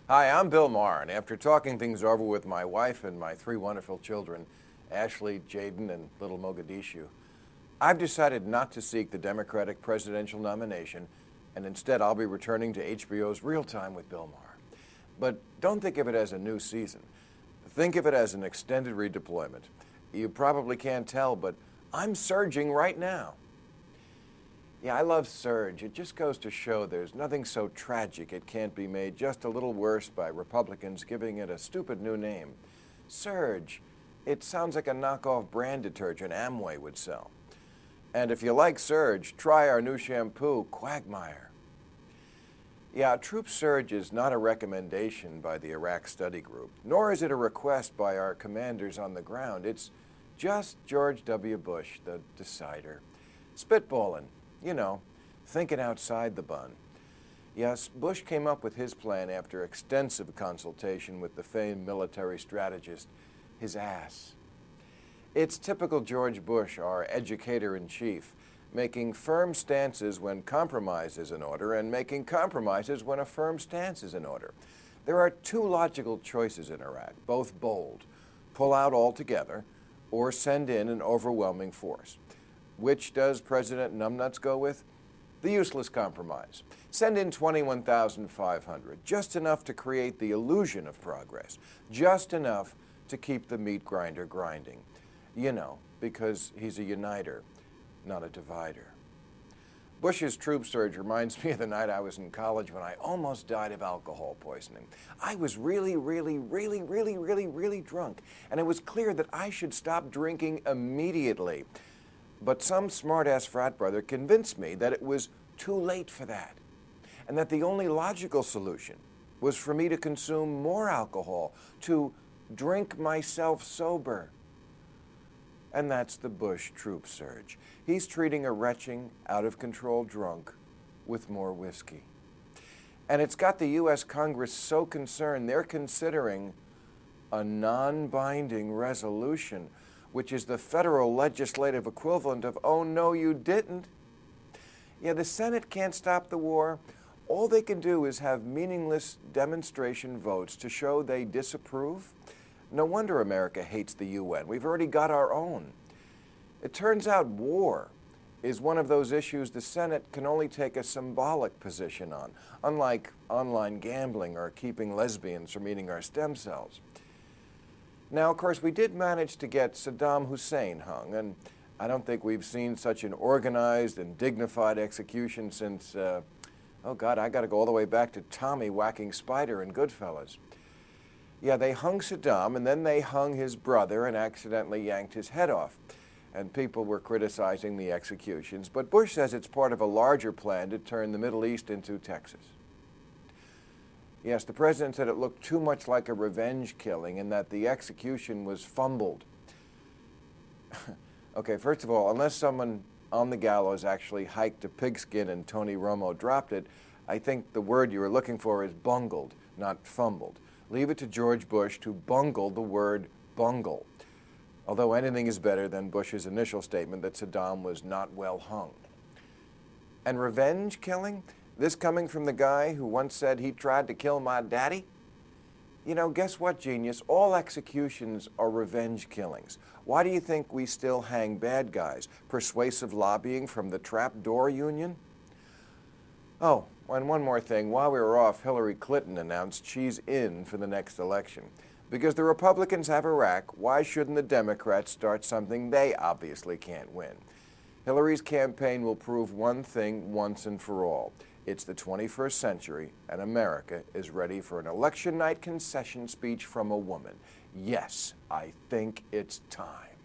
Hi, I'm Bill Maher, and after talking things over with my wife and my three wonderful children, Ashley, Jaden, and little Mogadishu, I've decided not to seek the Democratic presidential nomination, and instead I'll be returning to HBO's Real Time with Bill Maher. But don't think of it as a new season. Think of it as an extended redeployment. You probably can't tell, but I'm surging right now. Yeah, I love surge. It just goes to show there's nothing so tragic it can't be made just a little worse by Republicans giving it a stupid new name. Surge. It sounds like a knockoff brand detergent Amway would sell. And if you like surge, try our new shampoo, Quagmire. Yeah, troop surge is not a recommendation by the Iraq Study Group, nor is it a request by our commanders on the ground. It's just George W. Bush, the decider, spitballing. You know, thinking outside the bun. Yes, Bush came up with his plan after extensive consultation with the famed military strategist, his ass. It's typical George Bush, our educator-in-chief, making firm stances when compromise is in order and making compromises when a firm stance is in order. There are two logical choices in Iraq, both bold: pull out altogether or send in an overwhelming force. Which does President Numbnuts go with? The useless compromise. Send in 21,500, just enough to create the illusion of progress, just enough to keep the meat grinder grinding. You know, because he's a uniter, not a divider. Bush's troop surge reminds me of the night I was in college when I almost died of alcohol poisoning. I was really drunk, and it was clear that I should stop drinking immediately. But some smart-ass frat brother convinced me that it was too late for that, and that the only logical solution was for me to consume more alcohol, to drink myself sober. And that's the Bush troop surge. He's treating a retching, out-of-control drunk with more whiskey. And it's got the U.S. Congress so concerned they're considering a non-binding resolution, which is the federal legislative equivalent of, oh, no, you didn't. Yeah, the Senate can't stop the war. All they can do is have meaningless demonstration votes to show they disapprove. No wonder America hates the UN. We've already got our own. It turns out war is one of those issues the Senate can only take a symbolic position on, unlike online gambling or keeping lesbians from eating our stem cells. Now, of course, we did manage to get Saddam Hussein hung, and I don't think we've seen such an organized and dignified execution since, oh God, I gotta go all the way back to Tommy whacking Spider in Goodfellas. Yeah, they hung Saddam, and then they hung his brother and accidentally yanked his head off. And people were criticizing the executions, but Bush says it's part of a larger plan to turn the Middle East into Texas. Yes, the president said it looked too much like a revenge killing and that the execution was fumbled. Okay, first of all, unless someone on the gallows actually hiked a pigskin and Tony Romo dropped it, I think the word you were looking for is bungled, not fumbled. Leave it to George Bush to bungle the word bungle, although anything is better than Bush's initial statement that Saddam was not well hung. And revenge killing? This coming from the guy who once said he tried to kill my daddy? You know, guess what, genius? All executions are revenge killings. Why do you think we still hang bad guys? Persuasive lobbying from the trapdoor union? Oh, and one more thing. While we were off, Hillary Clinton announced she's in for the next election. Because the Republicans have Iraq, why shouldn't the Democrats start something they obviously can't win? Hillary's campaign will prove one thing once and for all. It's the 21st century, and America is ready for an election night concession speech from a woman. Yes, I think it's time.